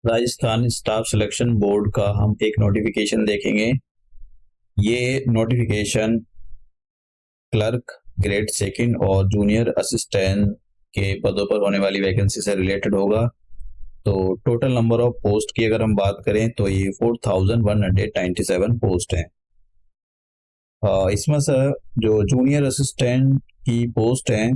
Rajasthan staff selection board का हम एक नोटिफिकेशन देखेंगे। ये नोटिफिकेशन क्लर्क ग्रेड सेकंड और जूनियर असिस्टेंट के पदों पर होने वाली वैकेंसी से रिलेटेड होगा। तो टोटल नंबर ऑफ पोस्ट की अगर हम बात करें तो ये 4197 पोस्ट है। इसमें से जो जूनियर असिस्टेंट की पोस्ट है,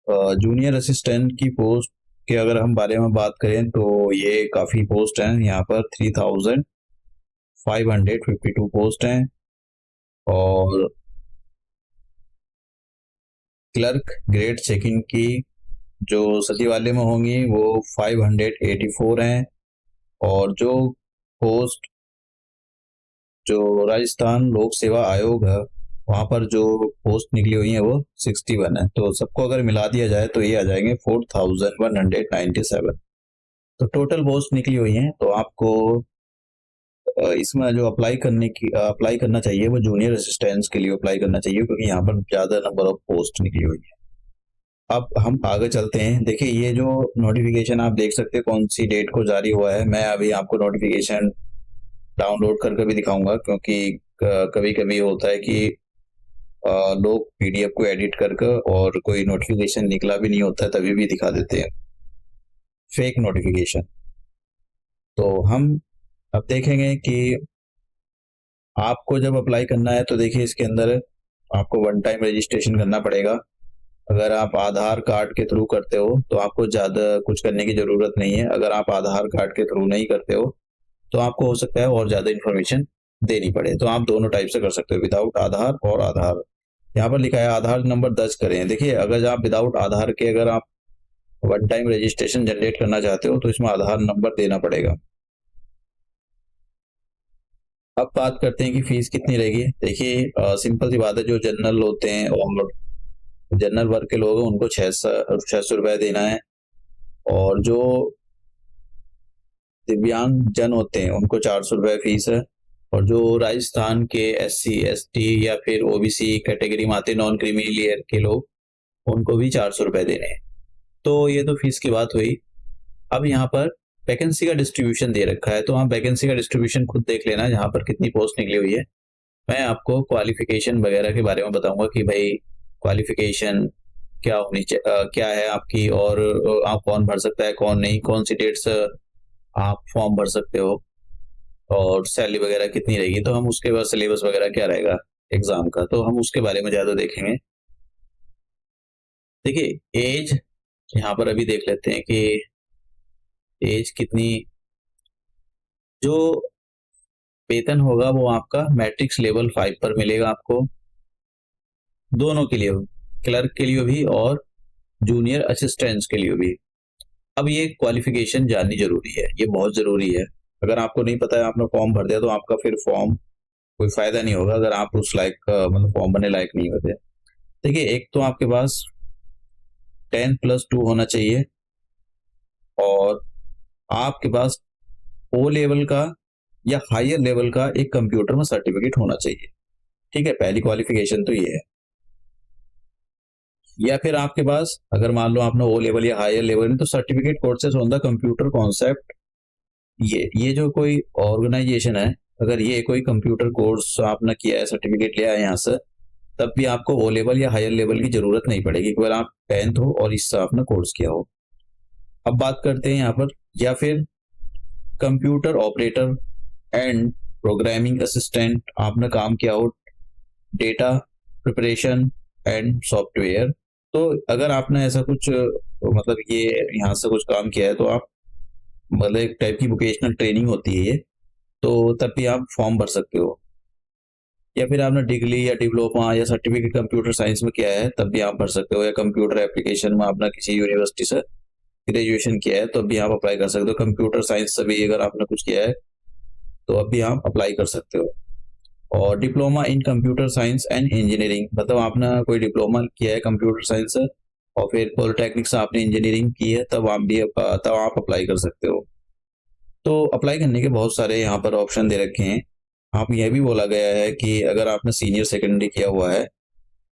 जूनियर असिस्टेंट की पोस्ट के अगर हम बारे में बात करें तो ये काफ़ी पोस्ट हैं। यहाँ पर 3552 पोस्ट हैं और क्लर्क ग्रेड सेकंड की जो सचिवालय में होंगी वो 584 हैं और जो पोस्ट जो राजस्थान लोक सेवा आयोग है वहाँ पर जो पोस्ट निकली हुई है वो 61 है। तो सबको अगर मिला दिया जाए तो ये आ जाएंगे 4197। तो टोटल पोस्ट निकली हुई हैं। तो आपको इसमें जो अप्लाई करना चाहिए वो जूनियर असिस्टेंट्स के लिए अप्लाई करना चाहिए, क्योंकि यहाँ पर ज़्यादा नंबर ऑफ पोस्ट निकली हुई है। अब हम आगे चलते हैं। देखिए, ये जो नोटिफिकेशन आप देख सकते हैं कौन सी डेट को जारी हुआ है। मैं अभी आपको नोटिफिकेशन डाउनलोड करके भी दिखाऊंगा, क्योंकि कभी कभी होता है कि लोग पीडीएफ को एडिट करके और कोई नोटिफिकेशन निकला भी नहीं होता है तभी भी दिखा देते हैं फेक नोटिफिकेशन। तो हम अब देखेंगे कि आपको जब अप्लाई करना है तो देखिए इसके अंदर आपको वन टाइम रजिस्ट्रेशन करना पड़ेगा। अगर आप आधार कार्ड के थ्रू करते हो तो आपको ज़्यादा कुछ करने की ज़रूरत नहीं है। अगर आप आधार कार्ड के थ्रू नहीं करते हो तो आपको हो सकता है और ज़्यादा इन्फॉर्मेशन देनी पड़े। तो आप दोनों टाइप से कर सकते हो, विदाउट आधार और आधार। यहाँ पर लिखा है आधार नंबर दर्ज करें। देखिए, अगर आप विदाउट आधार के अगर आप वन टाइम रजिस्ट्रेशन जनरेट करना चाहते हो तो इसमें आधार नंबर देना पड़ेगा। अब बात करते हैं कि फीस कितनी रहेगी। देखिए, सिंपल सी बात है, जो जनरल होते हैं और जनरल वर्ग के लोग हैं उनको 600 रुपये देना है, और जो दिव्यांग जन होते हैं उनको 400 रुपये फीस है, और जो राजस्थान के SC ST या फिर OBC कैटेगरी में आते नॉन क्रीमी लेयर के लोग उनको भी 400 रुपये देने हैं। तो ये तो फीस की बात हुई। अब यहाँ पर वैकेंसी का डिस्ट्रीब्यूशन दे रखा है, तो आप वैकेंसी का डिस्ट्रीब्यूशन खुद देख लेना जहाँ पर कितनी पोस्ट निकली हुई है। मैं आपको क्वालिफिकेशन वगैरह के बारे में बताऊंगा कि भाई क्वालिफिकेशन क्या होनी चाहिए, क्या है आपकी, और आप कौन भर सकता है कौन नहीं, कौन सी डेट्स आप फॉर्म भर सकते हो, और सैलरी वगैरह कितनी रहेगी। तो हम उसके बाद सिलेबस वगैरह क्या रहेगा एग्जाम का, तो हम उसके बारे में ज़्यादा देखेंगे। देखिए, एज यहाँ पर अभी देख लेते हैं कि एज कितनी। जो वेतन होगा वो आपका मैट्रिक्स लेवल 5 पर मिलेगा आपको, दोनों के लिए, क्लर्क के लिए भी और जूनियर असिस्टेंट्स के लिए भी। अब ये क्वालिफिकेशन जाननी जरूरी है, ये बहुत जरूरी है। अगर आपको नहीं पता है, आपने फॉर्म भर दिया तो आपका फिर फॉर्म कोई फायदा नहीं होगा अगर आप उस लायक मतलब फॉर्म भरने लायक नहीं होते। देखिए, एक तो आपके पास 10+2 होना चाहिए, और आपके पास O लेवल का या हायर लेवल का एक कंप्यूटर में सर्टिफिकेट होना चाहिए। ठीक है, पहली क्वालिफिकेशन तो ये है। या फिर आपके पास अगर मान लो आपने O लेवल या हायर लेवल में, तो certificate courses on the computer concept, ये जो कोई ऑर्गेनाइजेशन है, अगर ये कोई कंप्यूटर कोर्स आपने किया है, सर्टिफिकेट लिया है यहाँ से, तब भी आपको O लेवल या हायर लेवल की जरूरत नहीं पड़ेगी, अगर आप 10th हो और इससे आपने कोर्स किया हो। अब बात करते हैं यहाँ पर, या फिर computer operator and programming assistant आपने काम किया हो, डेटा प्रिपरेशन एंड सॉफ्टवेयर। तो अगर आपने ऐसा कुछ मतलब ये यहाँ से कुछ काम किया है तो आप मतलब एक टाइप की वोकेशनल ट्रेनिंग होती है ये, तो तब भी आप फॉर्म भर सकते हो। या फिर आपने डिग्री या डिप्लोमा या सर्टिफिकेट कंप्यूटर साइंस में किया है तब भी आप भर सकते हो, या कंप्यूटर एप्लीकेशन में आपने किसी यूनिवर्सिटी से ग्रेजुएशन किया है तो भी आप अप्लाई कर सकते हो। कंप्यूटर साइंस से भी अगर आपने कुछ किया है तो अब भी आप अप्लाई कर सकते हो। और diploma in computer science and engineering, मतलब आपने कोई डिप्लोमा किया है कंप्यूटर साइंस से और फिर पॉलिटेक्निक से आपने इंजीनियरिंग की है, तब आप अप्लाई कर सकते हो। तो अप्लाई करने के बहुत सारे यहाँ पर ऑप्शन दे रखे हैं। आप यह भी बोला गया है कि अगर आपने सीनियर सेकेंडरी किया हुआ है,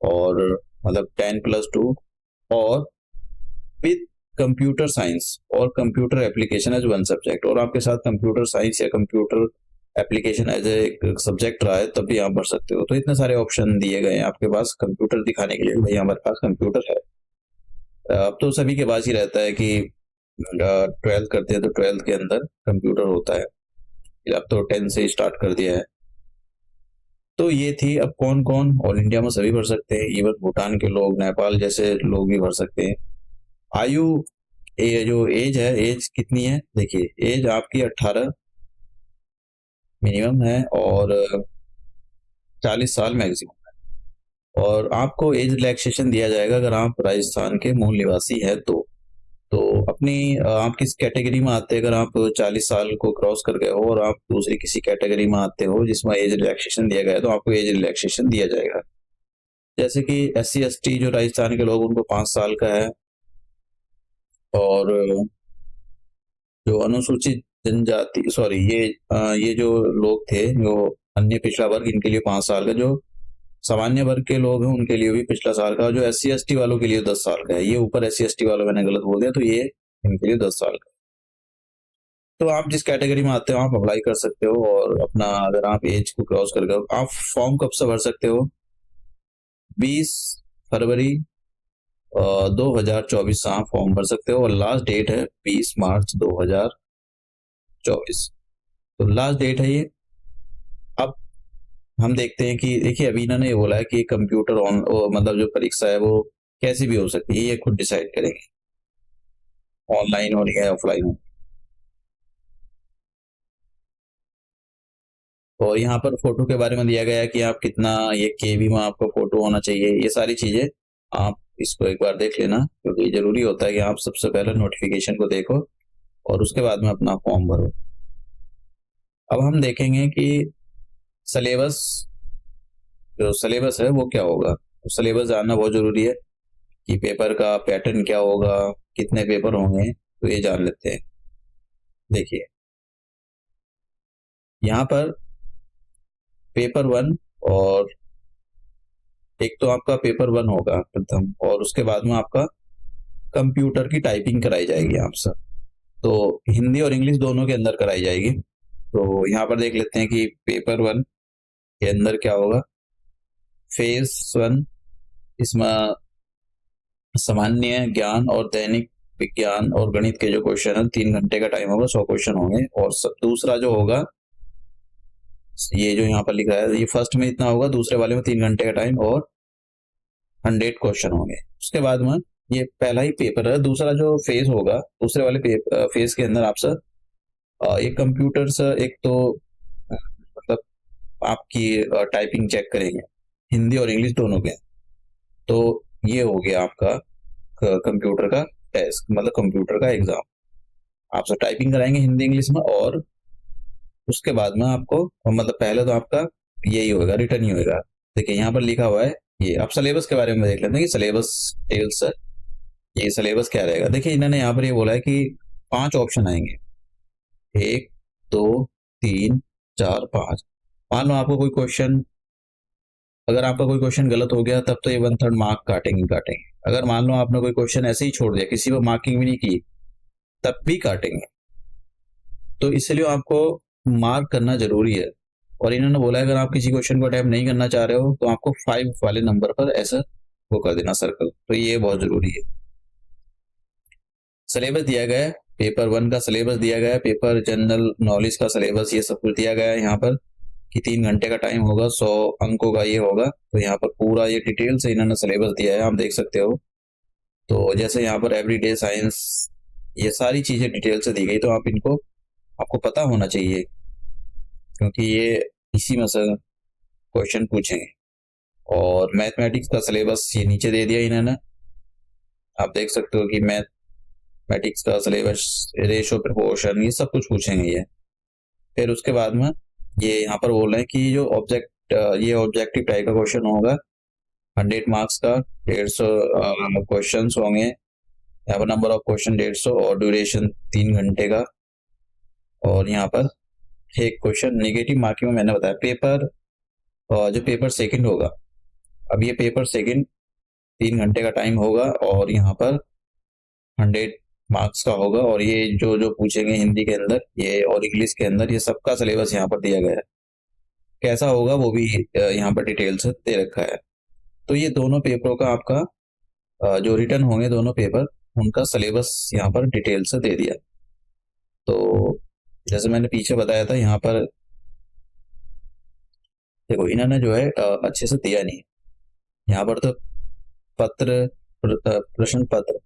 और मतलब 10+2 और विद कंप्यूटर साइंस और computer application as one subject, और आपके साथ कंप्यूटर साइंस या कंप्यूटर एप्लीकेशन एज एक सब्जेक्ट रहा है तब भी आप भर सकते हो। तो इतने सारे ऑप्शन दिए गए हैं आपके पास कंप्यूटर दिखाने के लिए, भाई हमारे पास कंप्यूटर है। अब तो सभी के पास ही रहता है कि 12th करते हैं तो 12th के अंदर कंप्यूटर होता है, अब तो 10 से स्टार्ट कर दिया है। तो ये थी। अब कौन कौन, ऑल इंडिया में सभी भर सकते हैं, इवन भूटान के लोग, नेपाल जैसे लोग भी भर सकते हैं। आयु, जो एज है, एज कितनी है, देखिए एज आपकी 18 मिनिमम है और 40 साल मैक्सिमम है। और आपको एज रिलैक्सेशन दिया जाएगा अगर आप राजस्थान के मूल निवासी हैं तो अपनी आप किस कैटेगरी में आते हैं, अगर आप 40 साल को क्रॉस कर गए हो और आप दूसरी किसी कैटेगरी में आते हो जिसमें एज रिलैक्सेशन दिया गया है तो आपको एज रिलैक्सेशन दिया जाएगा। जैसे कि SC ST जो राजस्थान के लोग, उनको 5 साल का है, और जो अनुसूचित जनजाति, सॉरी ये जो लोग थे जो अन्य पिछड़ा वर्ग, इनके लिए 5 साल का, जो सामान्य वर्ग के लोग हैं उनके लिए भी पिछला साल का, जो SC ST वालों के लिए 10 साल का है। ये ऊपर SC ST वालों मैंने गलत बोल दिया, तो ये इनके लिए 10 साल का। तो आप जिस कैटेगरी में आते हो आप अप्लाई कर सकते हो, और अपना अगर आप एज को क्रॉस कर गए, आप फॉर्म कब से भर सकते हो, 20 फरवरी 2024 से आप फॉर्म भर सकते हो, और लास्ट डेट है 20 मार्च 2024, तो लास्ट डेट है ये। अब हम देखते हैं कि देखिए अभी इन्होंने ये बोला है कि कंप्यूटर ऑन, मतलब जो परीक्षा है वो कैसी भी हो सकती है, ये खुद डिसाइड करेंगे, ऑनलाइन हो रही है ऑफलाइन हो। और यहाँ पर फोटो के बारे में दिया गया है कि आप कितना, ये केबी में आपका फोटो होना चाहिए, ये सारी चीजें आप इसको एक बार देख लेना, क्योंकि जरूरी होता है कि आप सबसे पहले नोटिफिकेशन को देखो और उसके बाद में अपना फॉर्म भरो। अब हम देखेंगे कि सिलेबस, जो सिलेबस है वो क्या होगा, तो सिलेबस जानना बहुत जरूरी है कि पेपर का पैटर्न क्या होगा, कितने पेपर होंगे, तो ये जान लेते हैं। देखिए यहाँ पर पेपर 1, और एक तो आपका पेपर 1 होगा प्रथम, और उसके बाद में आपका कंप्यूटर की टाइपिंग कराई जाएगी आपसे, तो हिंदी और इंग्लिश दोनों के अंदर कराई जाएगी। तो यहाँ पर देख लेते हैं कि पेपर 1 के अंदर क्या होगा। फेज 1, इसमें सामान्य ज्ञान और दैनिक विज्ञान और गणित के जो क्वेश्चन है, 3 घंटे का टाइम होगा, 100 क्वेश्चन होंगे। और दूसरा जो होगा, ये जो यहाँ पर लिखा है, ये फर्स्ट में इतना होगा, दूसरे वाले में 3 घंटे का टाइम और 100 क्वेश्चन होंगे। उसके बाद में ये पहला ही पेपर है। दूसरा जो फेज होगा, दूसरे वाले फेज के अंदर आपसे एक कंप्यूटर से, एक तो मतलब आपकी टाइपिंग चेक करेंगे, हिंदी और इंग्लिश दोनों के। तो ये हो गया आपका कंप्यूटर का टेस्ट, मतलब कंप्यूटर का एग्जाम। आपसे टाइपिंग कराएंगे हिंदी इंग्लिश में, और उसके बाद में आपको, मतलब पहले तो आपका यही होगा, रिटर्न ही होगा। देखिए यहाँ पर लिखा हुआ है ये। आप सिलेबस के बारे में देख लेते हैं कि सिलेबस डिटेल्स, ये सिलेबस क्या रहेगा। देखिए इन्होंने यहाँ पर ये बोला है कि 5 ऑप्शन आएंगे, 1 2 3 4 5। मान लो आपको कोई क्वेश्चन, अगर आपका कोई क्वेश्चन गलत हो गया तब तो ये 1/3 मार्क काटेंगे। अगर मान लो आपने कोई क्वेश्चन ऐसे ही छोड़ दिया, किसी पर मार्किंग भी नहीं की, तब भी काटेंगे। तो इसलिए आपको मार्क करना जरूरी है। और इन्होंने बोला है अगर आप किसी क्वेश्चन को अटेम्प्ट नहीं करना चाह रहे हो तो आपको 5 वाले नंबर पर ऐसा वो कर देना सर्कल, तो ये बहुत जरूरी है। सिलेबस दिया गया है, पेपर 1 का सिलेबस दिया गया है, पेपर जनरल नॉलेज का सिलेबस, ये सब कुछ दिया गया है यहाँ पर कि 3 घंटे का टाइम होगा, 100 अंकों का ये होगा। तो यहाँ पर पूरा ये डिटेल से इन्होंने सिलेबस दिया है, आप देख सकते हो। तो जैसे यहाँ पर एवरीडे साइंस, ये सारी चीजें डिटेल से दी गई, तो आप इनको, आपको पता होना चाहिए, क्योंकि ये इसी में से क्वेश्चन पूछेंगे। और मैथमेटिक्स का सिलेबस ये नीचे दे दिया इन्होंने, आप देख सकते हो कि मैथमेटिक्स का सिलेबस, रेशो, प्रोपोर्शन, ये सब कुछ पूछेंगे ये। फिर उसके बाद में ये यहाँ पर बोल रहे हैं कि जो ये ऑब्जेक्टिव टाइप का क्वेश्चन होगा, 100 मार्क्स का, 150 क्वेश्चन होंगे। यहाँ पर नंबर ऑफ क्वेश्चन 150 और ड्यूरेशन 3 घंटे का। और यहाँ पर एक क्वेश्चन नेगेटिव मार्किंग में मैंने बताया। पेपर, जो पेपर सेकंड होगा, अब ये पेपर सेकंड 3 घंटे का टाइम होगा, और यहाँ पर 100 मार्क्स का होगा। और ये जो जो पूछेंगे हिंदी के अंदर ये और इंग्लिश के अंदर, ये सबका सिलेबस यहाँ पर दिया गया है। कैसा होगा वो भी यहाँ पर डिटेल से दे रखा है। तो ये दोनों पेपरों का आपका जो रिटर्न होंगे दोनों पेपर, उनका सिलेबस यहाँ पर डिटेल से दे दिया। तो जैसे मैंने पीछे बताया था, यहाँ पर देखो इन्होंने जो है अच्छे से दिया नहीं। यहाँ पर तो प्रश्न पत्र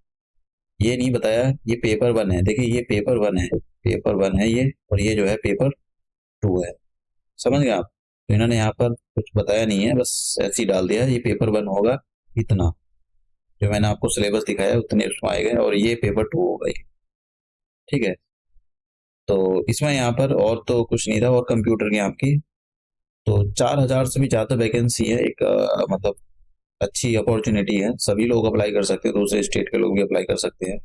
ये नहीं बताया ये पेपर 1 है। देखिए ये पेपर 1 है, पेपर 1 है ये, और ये जो है पेपर 2 है। समझ गए आप? तो इन्होंने यहाँ पर कुछ बताया नहीं है, बस ऐसे ही डाल दिया ये पेपर 1 होगा इतना। जो मैंने आपको सिलेबस दिखाया है उतने उसमें आएगा, और ये पेपर 2 होगा ये। ठीक है, तो इसमें यहाँ पर और तो कुछ नहीं था। और कंप्यूटर की आपकी तो 4,000 से भी ज़्यादा वैकेंसी है। एक मतलब अच्छी अपॉर्चुनिटी है, सभी लोग अप्लाई कर सकते हैं, दूसरे स्टेट के लोग भी अप्लाई कर सकते हैं।